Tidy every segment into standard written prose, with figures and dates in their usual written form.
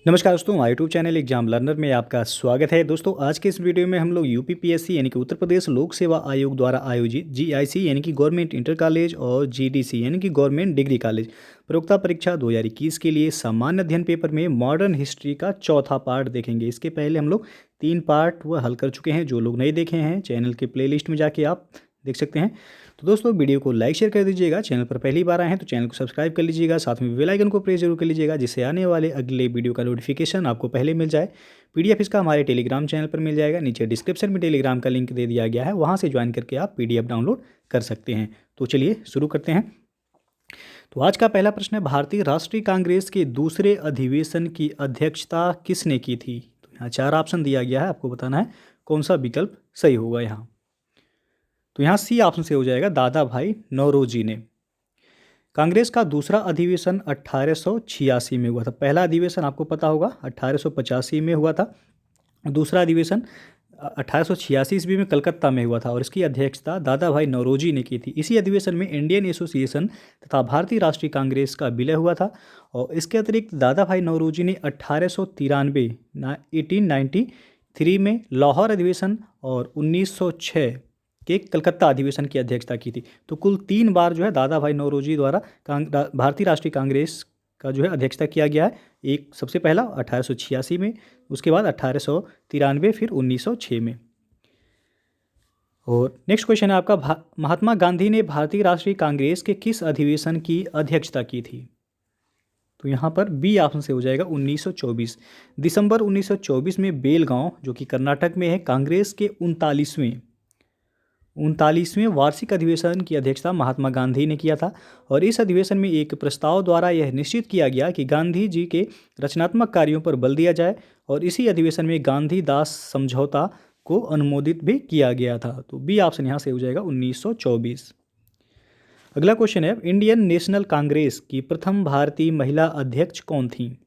नमस्कार दोस्तों, हमारे यूट्यूब चैनल एग्जाम लर्नर में आपका स्वागत है। दोस्तों, आज के इस वीडियो में हम लोग यूपीपीएससी यानी कि उत्तर प्रदेश लोक सेवा आयोग द्वारा आयोजित जीआईसी यानी कि गवर्नमेंट इंटर कॉलेज और जीडीसी यानी कि गवर्नमेंट डिग्री कॉलेज प्रयोक्ता परीक्षा 2021 के लिए सामान्य अध्ययन पेपर में मॉडर्न हिस्ट्री का चौथा पार्ट देखेंगे। इसके पहले हम लोग 3 पार्ट वह हल कर चुके हैं। जो लोग नहीं देखे हैं, चैनल के प्लेलिस्ट में जाके आप देख सकते हैं। तो दोस्तों, वीडियो को लाइक शेयर कर दीजिएगा। चैनल पर पहली बार आए हैं तो चैनल को सब्सक्राइब कर लीजिएगा, साथ में बेल आइकन को प्रेस जरूर कर लीजिएगा, जिससे आने वाले अगले वीडियो का नोटिफिकेशन आपको पहले मिल जाए। पीडीएफ इसका हमारे टेलीग्राम चैनल पर मिल जाएगा। नीचे डिस्क्रिप्शन में टेलीग्राम का लिंक दे दिया गया है, वहाँ से ज्वाइन करके आप पीडीएफ डाउनलोड कर सकते हैं। तो चलिए शुरू करते हैं। तो आज का पहला प्रश्न है, भारतीय राष्ट्रीय कांग्रेस के दूसरे अधिवेशन की अध्यक्षता किसने की थी? तो यहाँ 4 ऑप्शन दिया गया है, आपको बताना है कौन सा विकल्प सही होगा। यहाँ तो यहाँ सी ऑप्शन से हो जाएगा, दादा भाई नौरोजी ने। कांग्रेस का दूसरा अधिवेशन 1886 में हुआ था। पहला अधिवेशन आपको पता होगा 1885 में हुआ था। दूसरा अधिवेशन 1886 ईस्वी में कलकत्ता में हुआ था और इसकी अध्यक्षता दादा भाई नौरोजी ने की थी। इसी अधिवेशन में इंडियन एसोसिएशन तथा भारतीय राष्ट्रीय कांग्रेस का विलय हुआ था। और इसके अतिरिक्त दादा भाई नौरोजी ने 1893 में लाहौर अधिवेशन और 1906 के कलकत्ता अधिवेशन की अध्यक्षता की थी। तो कुल 3 बार जो है दादा भाई नौरोजी द्वारा भारतीय राष्ट्रीय कांग्रेस का जो है अध्यक्षता किया गया है। एक सबसे पहला 1886 में, उसके बाद 1893, फिर 1906 में। और नेक्स्ट क्वेश्चन है आपका, महात्मा गांधी ने भारतीय राष्ट्रीय कांग्रेस के किस अधिवेशन की अध्यक्षता की थी? तो यहाँ पर बी ऑप्शन से हो जाएगा 1924। दिसंबर 1924 में बेलगांव, जो कि कर्नाटक में है, कांग्रेस के 39वें वार्षिक अधिवेशन की अध्यक्षता महात्मा गांधी ने किया था। और इस अधिवेशन में एक प्रस्ताव द्वारा यह निश्चित किया गया कि गांधी जी के रचनात्मक कार्यों पर बल दिया जाए। और इसी अधिवेशन में गांधी दास समझौता को अनुमोदित भी किया गया था। तो बी ऑप्शन यहाँ से हो जाएगा 1924। अगला क्वेश्चन है, इंडियन नेशनल कांग्रेस की प्रथम भारतीय महिला अध्यक्ष कौन थी?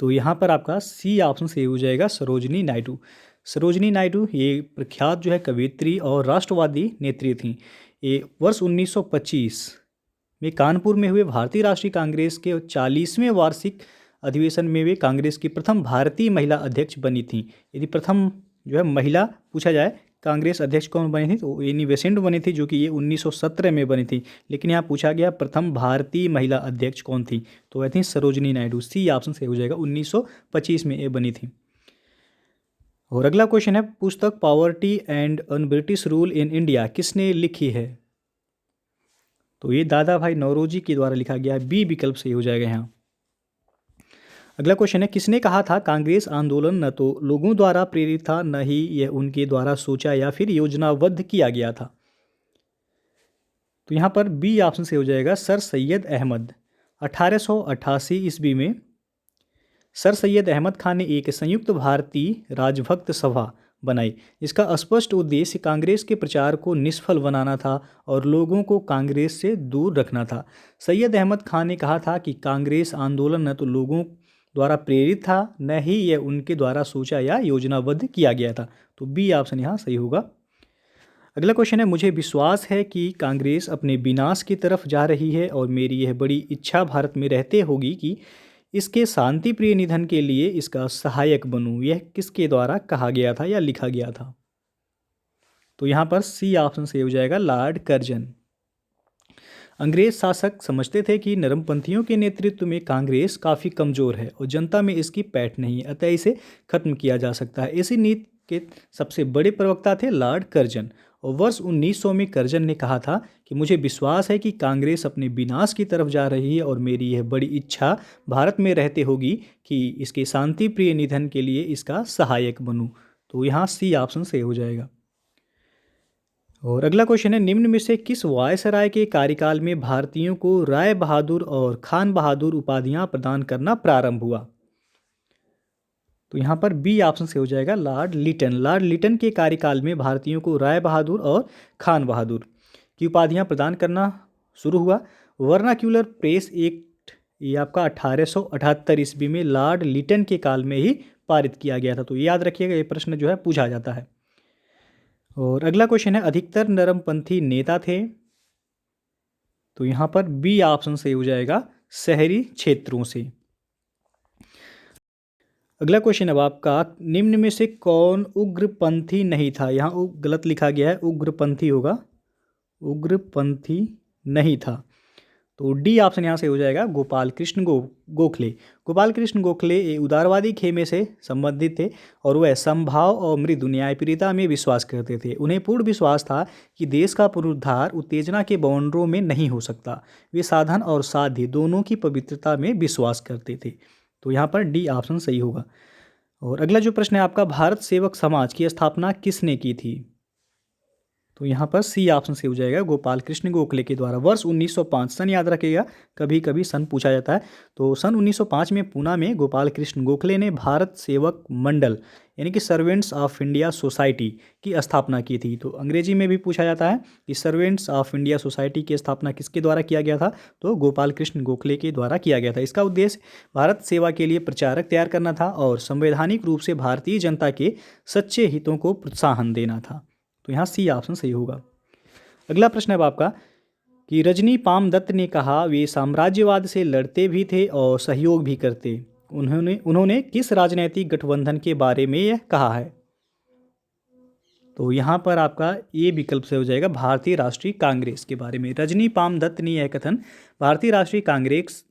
तो यहाँ पर आपका सी ऑप्शन से हो जाएगा सरोजनी नायडू। सरोजनी नायडू ये प्रख्यात जो है कवयित्री और राष्ट्रवादी नेत्री थीं। ये वर्ष 1925 में कानपुर में हुए भारतीय राष्ट्रीय कांग्रेस के 40वें वार्षिक अधिवेशन में वे कांग्रेस की प्रथम भारतीय महिला अध्यक्ष बनी थीं। यदि प्रथम जो है महिला पूछा जाए कांग्रेस अध्यक्ष कौन बनी थी, तो एनी बेसेंट बनी थी, जो कि ये 1917 में बनी थी। लेकिन यहाँ पूछा गया प्रथम भारतीय महिला अध्यक्ष कौन थी, तो वह थी सरोजनी नायडू। सी ऑप्शन से हो जाएगा, 1925 में ये बनी थी। और अगला क्वेश्चन है, पुस्तक poverty and un British rule in India किसने लिखी है? तो ये दादा भाई नौरोजी के द्वारा लिखा गया है। बी विकल्प सही हो जाएगा यहाँ। अगला क्वेश्चन है, किसने कहा था कांग्रेस आंदोलन न तो लोगों द्वारा प्रेरित था, न ही यह उनके द्वारा सोचा या फिर योजनाबद्ध किया गया था? तो यहाँ पर बी ऑप्शन से हो जाएगा सर सैयद अहमद। 1888 ईस्वी में सर सैयद अहमद खान ने एक संयुक्त भारतीय राजभक्त सभा बनाई। इसका स्पष्ट उद्देश्य कांग्रेस के प्रचार को निष्फल बनाना था और लोगों को कांग्रेस से दूर रखना था। सैयद अहमद खान ने कहा था कि कांग्रेस आंदोलन न तो लोगों द्वारा प्रेरित था, न ही यह उनके द्वारा सोचा या योजनाबद्ध किया गया था। तो बी ऑप्शन यहाँ सही होगा। अगला क्वेश्चन है, मुझे विश्वास है कि कांग्रेस अपने विनाश की तरफ जा रही है और मेरी यह बड़ी इच्छा भारत में रहते होगी कि इसके शांति प्रिय निधन के लिए इसका सहायक बनूं। यह किसके द्वारा कहा गया था या लिखा गया था? तो यहाँ पर सी ऑप्शन से हो जाएगा लॉर्ड कर्जन। अंग्रेज शासक समझते थे कि नरमपंथियों के नेतृत्व में कांग्रेस काफ़ी कमज़ोर है और जनता में इसकी पैठ नहीं है, अतः इसे खत्म किया जा सकता है। इसी नीति के सबसे बड़े प्रवक्ता थे लॉर्ड कर्जन। और वर्ष 1900 में कर्जन ने कहा था कि मुझे विश्वास है कि कांग्रेस अपने विनाश की तरफ जा रही है और मेरी यह बड़ी इच्छा भारत में रहते होगी कि इसके शांति प्रिय निधन के लिए इसका सहायक बनूं। तो यहाँ सी ऑप्शन से हो जाएगा। और अगला क्वेश्चन है, निम्न में से किस वायसराय के कार्यकाल में भारतीयों को राय बहादुर और खान बहादुर उपाधियां प्रदान करना प्रारंभ हुआ? तो यहाँ पर बी ऑप्शन से हो जाएगा लॉर्ड लिटन। लॉर्ड लिटन के कार्यकाल में भारतीयों को राय बहादुर और खान बहादुर की उपाधियां प्रदान करना शुरू हुआ। वर्नाक्यूलर प्रेस एक्ट ये आपका 1878 ईस्वी में लॉर्ड लिटन के काल में ही पारित किया गया था। तो याद रखिएगा, ये प्रश्न जो है पूछा जाता है। और अगला क्वेश्चन है, अधिकतर नरमपंथी नेता थे? तो यहाँ पर बी ऑप्शन से हो जाएगा शहरी क्षेत्रों से। अगला क्वेश्चन अब आपका, निम्न में से कौन उग्रपंथी नहीं था? यहाँ गलत लिखा गया है, उग्रपंथी होगा, उग्रपंथी नहीं था। तो डी ऑप्शन यहाँ से हो जाएगा, गोपाल कृष्ण गोखले। गोपाल कृष्ण गोखले ये उदारवादी खेमे से संबंधित थे और वह समभाव और मृदु न्यायप्रियता में विश्वास करते थे। उन्हें पूर्ण विश्वास था कि देश का पुनरुद्धार उत्तेजना के बाउंड्रों में नहीं हो सकता। वे साधन और साध्य दोनों की पवित्रता में विश्वास करते थे। तो यहाँ पर डी ऑप्शन सही होगा। और अगला जो प्रश्न है आपका, भारत सेवक समाज की स्थापना किसने की थी? तो यहाँ पर सी ऑप्शन से हो जाएगा, गोपाल कृष्ण गोखले के द्वारा। वर्ष 1905, सन याद रखिएगा, कभी कभी सन पूछा जाता है। तो सन 1905 में पूना में गोपाल कृष्ण गोखले ने भारत सेवक मंडल यानी कि सर्वेंट्स ऑफ इंडिया सोसाइटी की स्थापना की थी। तो अंग्रेजी में भी पूछा जाता है कि सर्वेंट्स ऑफ इंडिया सोसाइटी की स्थापना किसके द्वारा किया गया था? तो गोपाल कृष्ण गोखले के द्वारा किया गया था। इसका उद्देश्य भारत सेवा के लिए प्रचारक तैयार करना था और संवैधानिक रूप से भारतीय जनता के सच्चे हितों को प्रोत्साहन देना था। तो यहाँ सी ऑप्शन सही होगा। अगला प्रश्न है आपका कि रजनी पामदत्त ने कहा वे साम्राज्यवाद से लड़ते भी थे और सहयोग भी करते। उन्होंने किस राजनीतिक गठबंधन के बारे में यह कहा है? तो यहाँ पर आपका ये विकल्प से हो जाएगा, भारतीय राष्ट्रीय कांग्रेस के बारे में। रजनी पामदत्त ने यह कथन भारतीय राष्ट्रीय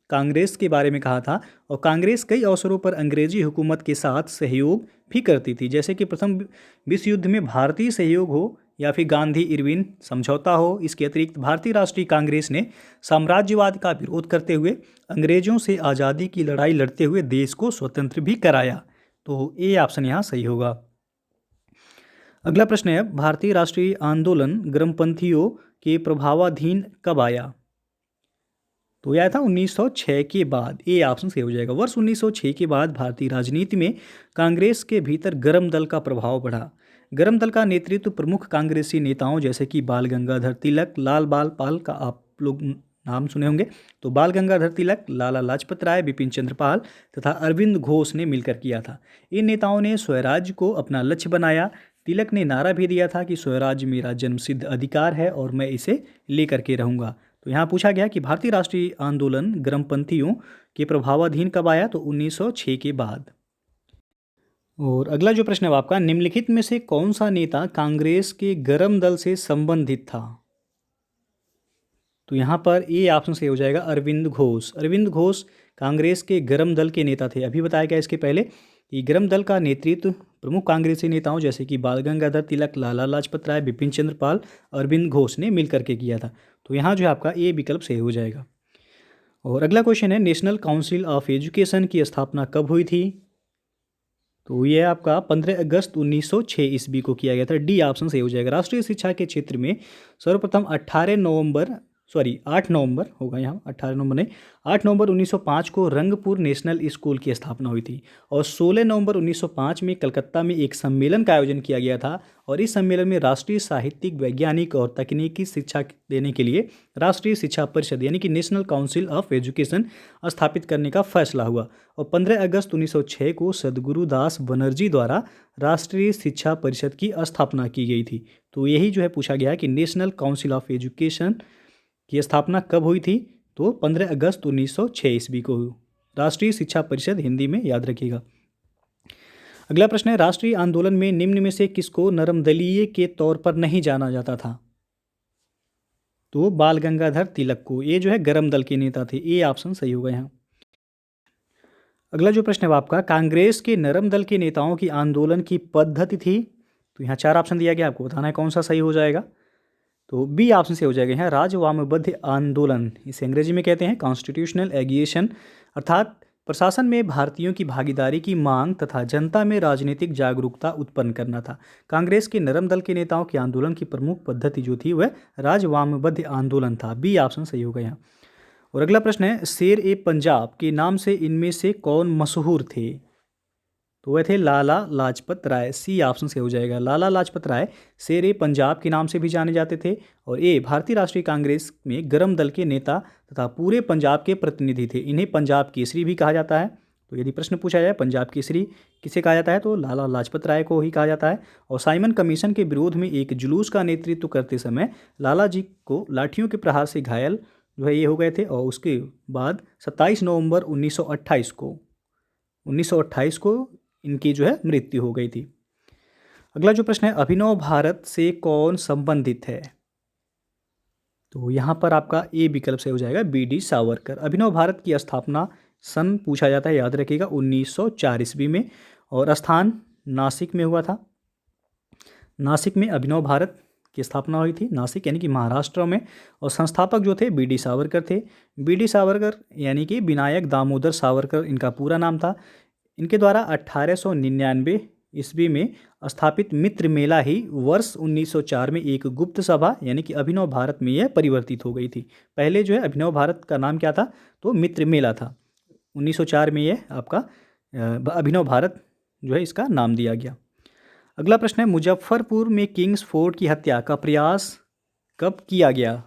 कांग्रेस के बारे में कहा था। और कांग्रेस कई अवसरों पर अंग्रेजी हुकूमत के साथ सहयोग भी करती थी, जैसे कि प्रथम विश्व युद्ध में भारतीय सहयोग हो या फिर गांधी इरविन समझौता हो। इसके अतिरिक्त भारतीय राष्ट्रीय कांग्रेस ने साम्राज्यवाद का विरोध करते हुए अंग्रेजों से आज़ादी की लड़ाई लड़ते हुए देश को स्वतंत्र भी कराया। तो ये ऑप्शन यहाँ सही होगा। अगला प्रश्न है, भारतीय राष्ट्रीय आंदोलन गर्मपंथियों के प्रभावाधीन कब आया? तो यह था 1906 के बाद। ए ऑप्शन सही हो जाएगा। वर्ष 1906 के बाद भारतीय राजनीति में कांग्रेस के भीतर गर्म दल का प्रभाव बढ़ा। गर्म दल का नेतृत्व प्रमुख कांग्रेसी नेताओं जैसे कि बाल गंगाधर तिलक, लाल बाल पाल का आप लोग नाम सुने होंगे। तो बाल गंगाधर तिलक, लाला लाजपत राय, बिपिन चंद्र पाल तथा अरविंद घोष ने मिलकर किया था। इन नेताओं ने स्वराज्य को अपना लक्ष्य बनाया। तिलक ने नारा भी दिया था कि स्वराज्य मेरा जन्मसिद्ध अधिकार है और मैं इसे लेकर के रहूँगा। तो यहाँ पूछा गया कि भारतीय राष्ट्रीय आंदोलन गर्मपंथियों के प्रभावाधीन कब आया? तो 1906 के बाद। और अगला जो प्रश्न है आपका, निम्नलिखित में से कौन सा नेता कांग्रेस के गर्म दल से संबंधित था? तो यहाँ पर ए ऑप्शन से हो जाएगा, अरविंद घोष। अरविंद घोष कांग्रेस के गर्म दल के नेता थे। अभी बताया गया इसके पहले कि गर्म दल का नेतृत्व प्रमुख कांग्रेसी नेताओं जैसे कि बाल गंगाधर तिलक, लाला लाजपत राय, बिपिन चंद्र पाल, अरविंद घोष ने मिलकर के किया था। तो यहाँ जो है आपका ए विकल्प सही हो जाएगा। और अगला क्वेश्चन है, नेशनल काउंसिल ऑफ एजुकेशन की स्थापना कब हुई थी? तो ये आपका 15 अगस्त 1906 ईस्वी को किया गया था। डी ऑप्शन सही हो जाएगा। राष्ट्रीय शिक्षा के क्षेत्र में सर्वप्रथम 8 नवंबर होगा, यहाँ 18 नवंबर नहीं, 8 नवंबर 1905 को रंगपुर नेशनल स्कूल की स्थापना हुई थी। और 16 नवंबर 1905 में कलकत्ता में एक सम्मेलन का आयोजन किया गया था। और इस सम्मेलन में राष्ट्रीय साहित्यिक, वैज्ञानिक और तकनीकी शिक्षा देने के लिए राष्ट्रीय शिक्षा परिषद यानी कि नेशनल काउंसिल ऑफ एजुकेशन स्थापित करने का फैसला हुआ। और 15 अगस्त 1906 को सद्गुरु दास बनर्जी द्वारा राष्ट्रीय शिक्षा परिषद की स्थापना की गई थी। तो यही जो है पूछा गया है कि नेशनल काउंसिल ऑफ एजुकेशन की स्थापना कब हुई थी? तो 15 अगस्त 1906 ईस्वी को। राष्ट्रीय शिक्षा परिषद हिंदी में याद रखिएगा। अगला प्रश्न है, राष्ट्रीय आंदोलन में निम्न में से किसको नरमदलीय के तौर पर नहीं जाना जाता था? तो बाल गंगाधर तिलक को। ये जो है गर्म दल के नेता थे। ए ऑप्शन सही होगा यहाँ। अगला जो प्रश्न है आपका, कांग्रेस के नरम दल के नेताओं की आंदोलन की पद्धति थी। तो यहाँ 4 ऑप्शन दिया गया, आपको बताना है कौन सा सही हो जाएगा। तो बी ऑप्शन से हो जाएगा यहाँ, राजवामबद्ध आंदोलन। इसे अंग्रेजी में कहते हैं कॉन्स्टिट्यूशनल एगिएशन, अर्थात प्रशासन में भारतीयों की भागीदारी की मांग तथा जनता में राजनीतिक जागरूकता उत्पन्न करना था। कांग्रेस के नरम दल के नेताओं के आंदोलन की प्रमुख पद्धति जो थी वह राजवामबद्ध आंदोलन था। बी ऑप्शन सही होगा यहाँ। और अगला प्रश्न है, शेर ए पंजाब के नाम से इनमें से कौन मशहूर थे? तो वह थे लाला लाजपत राय। सी ऑप्शन से हो जाएगा। लाला लाजपत राय शेर ए पंजाब के नाम से भी जाने जाते थे। और ये भारतीय राष्ट्रीय कांग्रेस में गर्म दल के नेता तथा पूरे पंजाब के प्रतिनिधि थे। इन्हें पंजाब केसरी भी कहा जाता है। तो यदि प्रश्न पूछा जाए पंजाब केसरी किसे कहा जाता है, तो लाला लाजपत राय को ही कहा जाता है। और साइमन कमीशन के विरोध में एक जुलूस का नेतृत्व करते समय लाला जी को लाठियों के प्रहार से घायल जो है ये हो गए थे। और उसके बाद 27 नवंबर 1928 को इनकी जो है मृत्यु हो गई थी। अगला जो प्रश्न है, अभिनव भारत से कौन संबंधित है? तो यहाँ पर आपका ए विकल्प से हो जाएगा बी डी सावरकर। अभिनव भारत की स्थापना सन पूछा जाता है, याद रखिएगा 1904 ईस्वी में, और स्थान नासिक में हुआ था। नासिक में अभिनव भारत की स्थापना हुई थी, नासिक यानी कि महाराष्ट्र में। और संस्थापक जो थे बी डी सावरकर थे। बी डी सावरकर यानी कि विनायक दामोदर सावरकर इनका पूरा नाम था। इनके द्वारा 1899 ईस्वी में स्थापित मित्र मेला ही वर्ष 1904 में एक गुप्त सभा यानी कि अभिनव भारत में यह परिवर्तित हो गई थी। पहले जो है अभिनव भारत का नाम क्या था? तो मित्र मेला था। 1904 में यह आपका अभिनव भारत जो है इसका नाम दिया गया। अगला प्रश्न है, मुजफ्फरपुर में किंग्स फोर्ट की हत्या का प्रयास कब किया गया?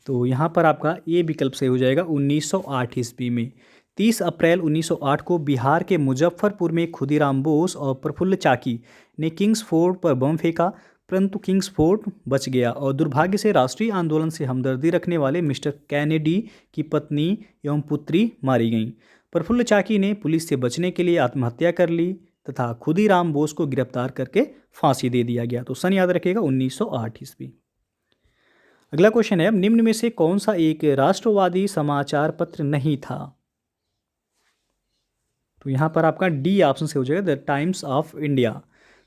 तो यहाँ पर आपका ए विकल्प से हो जाएगा 1908 ईस्वी में। 30 अप्रैल 1908 को बिहार के मुजफ्फरपुर में खुदीराम बोस और प्रफुल्ल चाकी ने किंग्स फोर्ट पर बम फेंका, परंतु किंग्स फोर्ट बच गया और दुर्भाग्य से राष्ट्रीय आंदोलन से हमदर्दी रखने वाले मिस्टर कैनेडी की पत्नी एवं पुत्री मारी गईं। प्रफुल्ल चाकी ने पुलिस से बचने के लिए आत्महत्या कर ली तथा खुदीराम बोस को गिरफ्तार करके फांसी दे दिया गया। तो सन याद रखिएगा 1908 ईस्वी। अगला क्वेश्चन है, निम्न में से कौन सा एक राष्ट्रवादी समाचार पत्र नहीं था? तो यहाँ पर आपका डी ऑप्शन से हो जाएगा the times of India.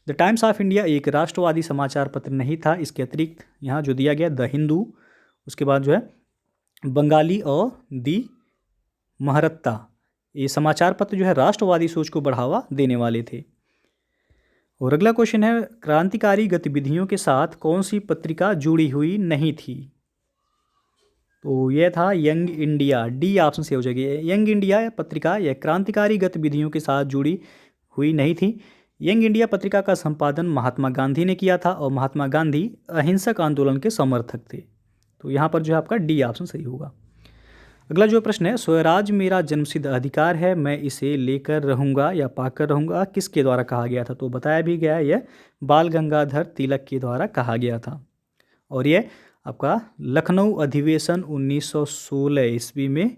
The times of India एक राष्ट्रवादी समाचार पत्र नहीं था। इसके अतिरिक्त यहाँ जो दिया गया द हिंदू, उसके बाद जो है बंगाली और दी महरत्ता, ये समाचार पत्र जो है राष्ट्रवादी सोच को बढ़ावा देने वाले थे। और अगला क्वेश्चन है, क्रांतिकारी गतिविधियों के साथ कौन सी पत्रिका जुड़ी हुई नहीं थी? तो यह था यंग इंडिया। डी ऑप्शन से हो जाएगी। यंग इंडिया पत्रिका यह क्रांतिकारी गतिविधियों के साथ जुड़ी हुई नहीं थी। यंग इंडिया पत्रिका का संपादन महात्मा गांधी ने किया था और महात्मा गांधी अहिंसक आंदोलन के समर्थक थे। तो यहाँ पर जो है आपका डी ऑप्शन सही होगा। अगला जो प्रश्न है, स्वराज मेरा जन्मसिद्ध अधिकार है, मैं इसे लेकर रहूँगा या पाकर रहूँगा, किसके द्वारा कहा गया था? तो बताया भी गया है, यह बाल गंगाधर तिलक के द्वारा कहा गया था। और यह आपका लखनऊ अधिवेशन 1916 ईस्वी में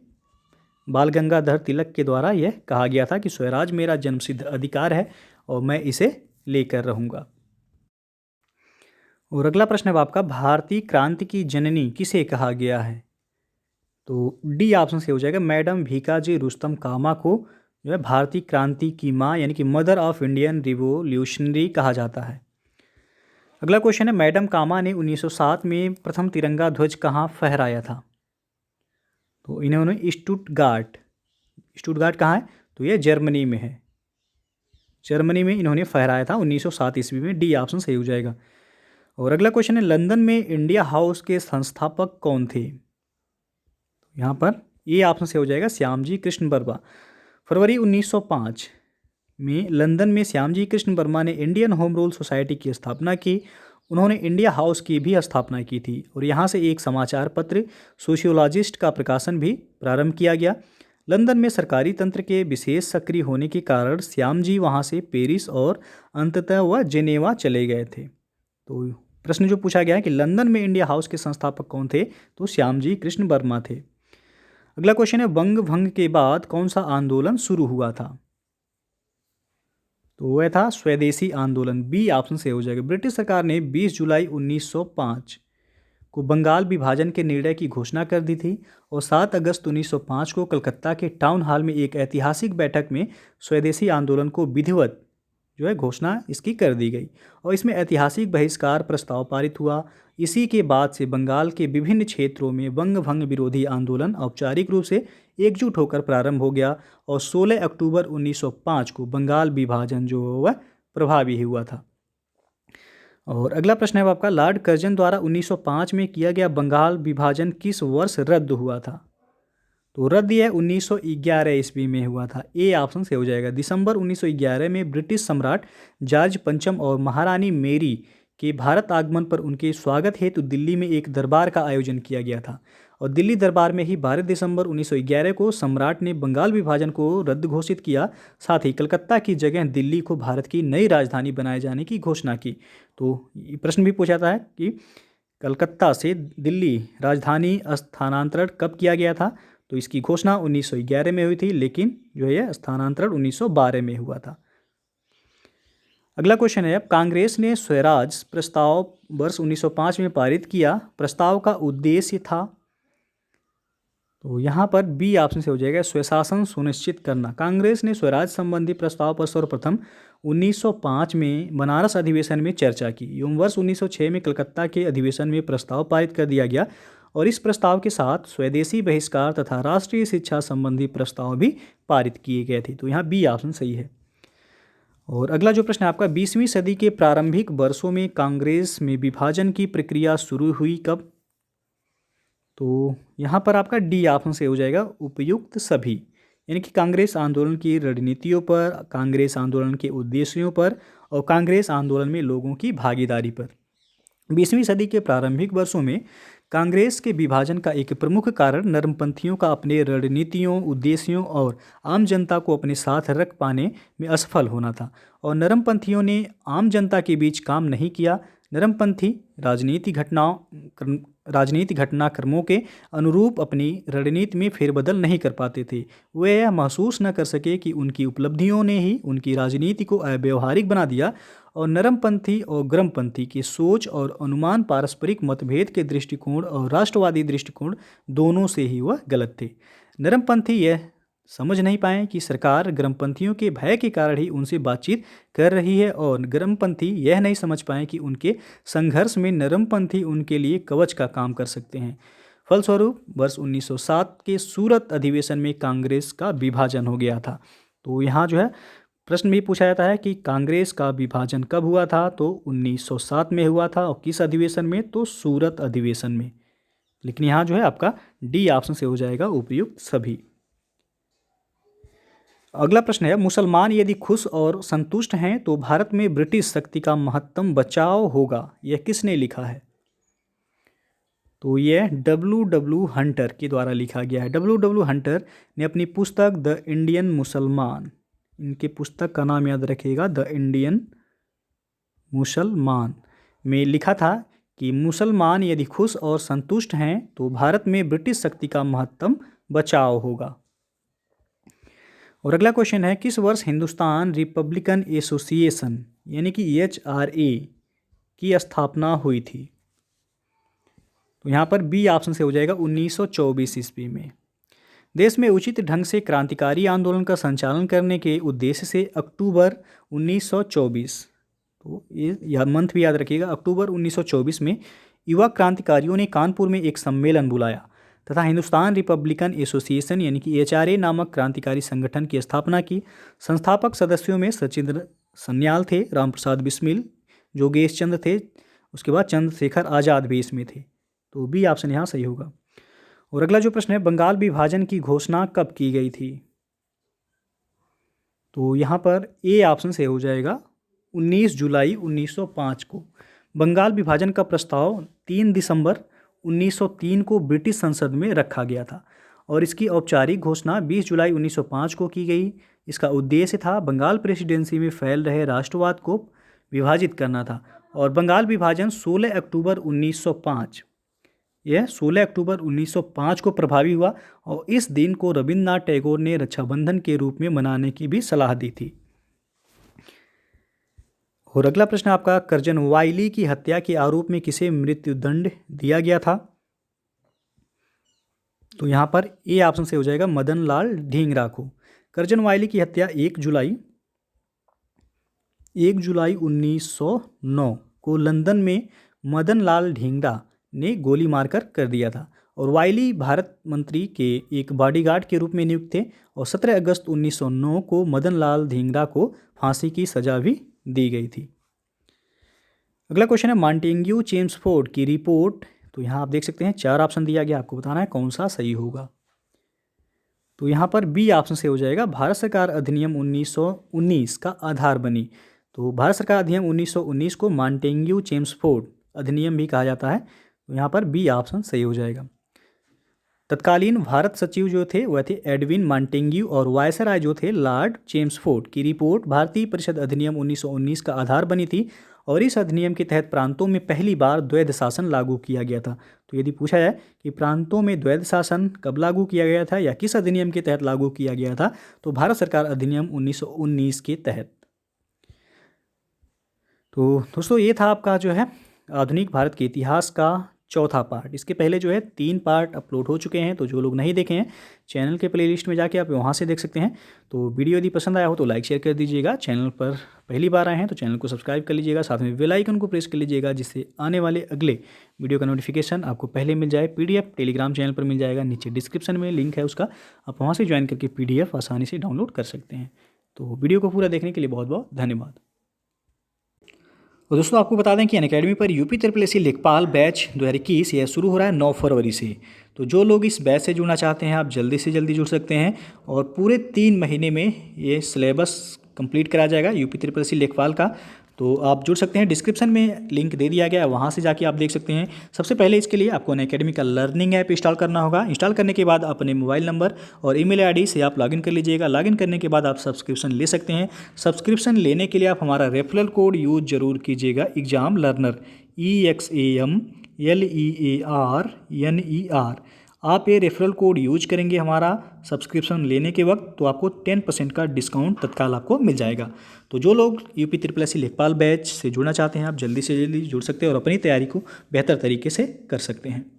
बाल गंगाधर तिलक के द्वारा यह कहा गया था कि स्वराज मेरा जन्मसिद्ध अधिकार है और मैं इसे लेकर रहूँगा। और अगला प्रश्न है आपका, भारतीय क्रांति की जननी किसे कहा गया है? तो डी ऑप्शन से हो जाएगा मैडम भीकाजी रुस्तम कामा को जो है भारतीय क्रांति की माँ यानी कि मदर ऑफ इंडियन रिवोल्यूशनरी कहा जाता है। अगला क्वेश्चन है, मैडम कामा ने 1907 में प्रथम तिरंगा ध्वज कहाँ फहराया था? तो इन्होंने स्टुटगार्ट कहाँ है? तो यह जर्मनी में है। जर्मनी में इन्होंने फहराया था 1907 ईस्वी में। डी ऑप्शन सही हो जाएगा। और अगला क्वेश्चन है, लंदन में इंडिया हाउस के संस्थापक कौन थे? यहाँ पर ये ऑप्शन से हो जाएगा श्यामजी कृष्ण वर्मा। फरवरी 1905 में लंदन में श्यामजी कृष्ण वर्मा ने इंडियन होम रूल सोसाइटी की स्थापना की। उन्होंने इंडिया हाउस की भी स्थापना की थी और यहाँ से एक समाचार पत्र सोशियोलॉजिस्ट का प्रकाशन भी प्रारंभ किया गया। लंदन में सरकारी तंत्र के विशेष सक्रिय होने के कारण श्यामजी वहाँ से पेरिस और अंततः वह जेनेवा चले गए थे। तो प्रश्न जो पूछा गया है कि लंदन में इंडिया हाउस के संस्थापक कौन थे? तो श्यामजी कृष्ण वर्मा थे। अगला क्वेश्चन है, बंग भंग के बाद कौन सा आंदोलन शुरू हुआ था? तो वह था स्वदेशी आंदोलन। बी ऑप्शन से हो जाएगा। ब्रिटिश सरकार ने 20 जुलाई 1905 को बंगाल विभाजन के निर्णय की घोषणा कर दी थी और 7 अगस्त 1905 को कलकत्ता के टाउन हॉल में एक ऐतिहासिक बैठक में स्वदेशी आंदोलन को विधिवत जो है घोषणा इसकी कर दी गई और इसमें ऐतिहासिक बहिष्कार प्रस्ताव पारित हुआ। इसी के बाद से बंगाल के विभिन्न क्षेत्रों में बंग भंग विरोधी आंदोलन औपचारिक रूप से एकजुट होकर प्रारंभ हो गया और 16 अक्टूबर 1905 को बंगाल विभाजन जो वह प्रभावी हुआ था। और अगला प्रश्न है आपका, लॉर्ड कर्जन द्वारा 1905 में किया गया बंगाल विभाजन किस वर्ष रद्द हुआ था? तो रद्द यह 1911 ईस्वी में हुआ था। ए ऑप्शन से हो जाएगा। दिसंबर 1911 में ब्रिटिश सम्राट जॉर्ज पंचम और महारानी मेरी के भारत आगमन पर उनके स्वागत हेतु दिल्ली में एक दरबार का आयोजन किया गया था और दिल्ली दरबार में ही 12 दिसंबर 1911 को सम्राट ने बंगाल विभाजन को रद्द घोषित किया। साथ ही कलकत्ता की जगह दिल्ली को भारत की नई राजधानी बनाए जाने की घोषणा की। तो ये प्रश्न भी पूछा था कि कलकत्ता से दिल्ली राजधानी स्थानांतरण कब किया गया था? तो इसकी घोषणा 1911 में हुई थी, लेकिन जो है यह स्थानांतरण 1912 में हुआ था। अगला क्वेश्चन है, अब कांग्रेस ने स्वराज प्रस्ताव वर्ष 1905 में पारित किया। प्रस्ताव का उद्देश्य था, तो यहाँ पर बी ऑप्शन से हो जाएगा स्वशासन सुनिश्चित करना। कांग्रेस ने स्वराज संबंधी प्रस्ताव पर सर्वप्रथम 1905 में बनारस अधिवेशन में चर्चा की एवं वर्ष 1906 में कलकत्ता के अधिवेशन में प्रस्ताव पारित कर दिया गया और इस प्रस्ताव के साथ स्वदेशी बहिष्कार तथा राष्ट्रीय शिक्षा संबंधी प्रस्ताव भी पारित किए गए थे। तो यहाँ बी ऑप्शन सही है। और अगला जो प्रश्न है आपका, 20वीं सदी के प्रारंभिक वर्षों में कांग्रेस में विभाजन की प्रक्रिया शुरू हुई कब? तो यहाँ पर आपका डी ऑप्शन से हो जाएगा उपयुक्त सभी, यानी कि कांग्रेस आंदोलन की रणनीतियों पर, कांग्रेस आंदोलन के उद्देश्यों पर और कांग्रेस आंदोलन में लोगों की भागीदारी पर। 20वीं सदी के प्रारंभिक वर्षों में कांग्रेस के विभाजन का एक प्रमुख कारण नरमपंथियों का अपने रणनीतियों, उद्देश्यों और आम जनता को अपने साथ रख पाने में असफल होना था और नरमपंथियों ने आम जनता के बीच काम नहीं किया। नरमपंथी राजनीति घटनाक्रमों के अनुरूप अपनी रणनीति में फेरबदल नहीं कर पाते थे। वे यह महसूस न कर सके कि उनकी उपलब्धियों ने ही उनकी राजनीति को अव्यवहारिक बना दिया और नरमपंथी और गर्मपंथी की सोच और अनुमान पारस्परिक मतभेद के दृष्टिकोण और राष्ट्रवादी दृष्टिकोण दोनों से ही वह गलत थे। नरमपंथी यह समझ नहीं पाए कि सरकार गर्मपंथियों के भय के कारण ही उनसे बातचीत कर रही है और गर्मपंथी यह नहीं समझ पाए कि उनके संघर्ष में नरमपंथी उनके लिए कवच का काम कर सकते हैं। फलस्वरूप वर्ष 1907 के सूरत अधिवेशन में कांग्रेस का विभाजन हो गया था। तो यहाँ जो है प्रश्न भी पूछा जाता है कि कांग्रेस का विभाजन कब हुआ था? तो 1907 में हुआ था और किस अधिवेशन में? तो सूरत अधिवेशन में। लेकिन यहाँ जो है आपका डी ऑप्शन से हो जाएगा उपयुक्त सभी। अगला प्रश्न है, मुसलमान यदि खुश और संतुष्ट हैं तो भारत में ब्रिटिश शक्ति का महत्तम बचाव होगा। यह किसने लिखा है? तो यह W. हंटर के द्वारा लिखा गया है। W. हंटर ने अपनी पुस्तक द इंडियन मुसलमान, इनके पुस्तक का नाम याद रखिएगा, द इंडियन मुसलमान, में लिखा था कि मुसलमान यदि खुश और संतुष्ट हैं तो भारत में ब्रिटिश शक्ति का महत्तम बचाव होगा। और अगला क्वेश्चन है, किस वर्ष हिंदुस्तान रिपब्लिकन एसोसिएशन यानी कि HRA की स्थापना हुई थी? तो यहाँ पर बी ऑप्शन से हो जाएगा 1924 ईस्वी में। देश में उचित ढंग से क्रांतिकारी आंदोलन का संचालन करने के उद्देश्य से अक्टूबर 1924, तो ये मंथ भी याद रखिएगा, अक्टूबर 1924 में युवा क्रांतिकारियों ने कानपुर में एक सम्मेलन बुलाया तथा हिंदुस्तान रिपब्लिकन एसोसिएशन यानी कि HRA नामक क्रांतिकारी संगठन की स्थापना की। संस्थापक सदस्यों में सचिंद्र सन्याल थे, रामप्रसाद बिस्मिल, जोगेश चंद्र थे, उसके बाद चंद्रशेखर आज़ाद भी इसमें थे। तो बी ऑप्शन यहाँ सही होगा। और अगला जो प्रश्न है, बंगाल विभाजन की घोषणा कब की गई थी? तो यहाँ पर ए ऑप्शन से हो जाएगा 19 जुलाई 1905 को। बंगाल विभाजन का प्रस्ताव 3 दिसंबर 1903 को ब्रिटिश संसद में रखा गया था और इसकी औपचारिक घोषणा 20 जुलाई 1905 को की गई। इसका उद्देश्य था बंगाल प्रेसिडेंसी में फैल रहे राष्ट्रवाद को विभाजित करना था और बंगाल विभाजन 16 अक्टूबर 1905, यह 16 अक्टूबर 1905 को प्रभावी हुआ और इस दिन को रविन्द्रनाथ टैगोर ने रक्षाबंधन के रूप में मनाने की भी सलाह दी थी। और अगला प्रश्न आपका, कर्जन वाइली की हत्या के आरोप में किसे मृत्युदंड दिया गया था? तो यहाँ पर ए ऑप्शन से हो जाएगा मदन लाल ढींगरा को। कर्जन वाइली की हत्या 1 जुलाई 1909 को लंदन में मदन लाल ढींगरा ने गोली मारकर कर दिया था और वाइली भारत मंत्री के एक बॉडीगार्ड के रूप में नियुक्त थे और 17 अगस्त 1909 को मदन लाल ढींगरा को फांसी की सजा भी दी गई थी। अगला क्वेश्चन है, मॉन्टेग्यू चेम्सफोर्ड की रिपोर्ट, तो यहाँ आप देख सकते हैं 4 ऑप्शन दिया गया, आपको बताना है कौन सा सही होगा। तो यहाँ पर बी ऑप्शन से हो जाएगा भारत सरकार अधिनियम 1919 का आधार बनी। तो भारत सरकार अधिनियम 1919 को मॉन्टेग्यू चेम्सफोर्ड अधिनियम भी कहा जाता है, तो यहाँ पर बी ऑप्शन सही हो जाएगा। तत्कालीन भारत सचिव जो थे वह थे एडविन मॉन्टेग्यू और वायसराय जो थे लॉर्ड चेम्सफोर्ड की रिपोर्ट भारतीय परिषद अधिनियम 1919 का आधार बनी थी और इस अधिनियम के तहत प्रांतों में पहली बार द्वैध शासन लागू किया गया था। तो यदि पूछा जाए कि प्रांतों में द्वैध शासन कब लागू किया गया था या किस अधिनियम के तहत लागू किया गया था, तो भारत सरकार अधिनियम 1919 के तहत। तो दोस्तों ये था आपका जो है आधुनिक भारत के इतिहास का चौथा पार्ट। इसके पहले जो है 3 पार्ट अपलोड हो चुके हैं, तो जो लोग नहीं देखे हैं चैनल के प्लेलिस्ट में जाके आप वहाँ से देख सकते हैं। तो वीडियो यदि पसंद आया हो तो लाइक शेयर कर दीजिएगा। चैनल पर पहली बार आए हैं तो चैनल को सब्सक्राइब कर लीजिएगा, साथ में बेल आइकन को प्रेस कर लीजिएगा, जिससे आने वाले अगले वीडियो का नोटिफिकेशन आपको पहले मिल जाए। PDF टेलीग्राम चैनल पर मिल जाएगा, नीचे डिस्क्रिप्शन में लिंक है उसका, आप वहाँ से ज्वाइन करके PDF आसानी से डाउनलोड कर सकते हैं। तो वीडियो को पूरा देखने के लिए बहुत बहुत धन्यवाद। और दोस्तों आपको बता दें कि अनअकैडमी पर UPSSC लेखपाल बैच 2021 यह शुरू हो रहा है 9 फरवरी से। तो जो लोग इस बैच से जुड़ना चाहते हैं आप जल्दी से जल्दी जुड़ सकते हैं, और पूरे 3 महीने में ये सिलेबस कंप्लीट कराया जाएगा UPSSC लेखपाल का। तो आप जुड़ सकते हैं, डिस्क्रिप्शन में लिंक दे दिया गया है, वहाँ से जाके आप देख सकते हैं। सबसे पहले इसके लिए आपको अनअकैडमी का लर्निंग ऐप इंस्टॉल करना होगा। इंस्टॉल करने के बाद अपने मोबाइल नंबर और ईमेल ID से आप लॉगिन कर लीजिएगा। लॉगिन करने के बाद आप सब्सक्रिप्शन ले सकते हैं। सब्सक्रिप्शन लेने के लिए आप हमारा रेफरल कोड यूज जरूर कीजिएगा, एग्जाम लर्नर, EXAMLEARNER। आप ये रेफरल कोड यूज करेंगे हमारा सब्सक्रिप्शन लेने के वक्त, तो आपको 10% का डिस्काउंट तत्काल आपको मिल जाएगा। तो जो लोग UPSSC लेखपाल बैच से जुड़ना चाहते हैं आप जल्दी से जल्दी जुड़ सकते हैं और अपनी तैयारी को बेहतर तरीके से कर सकते हैं।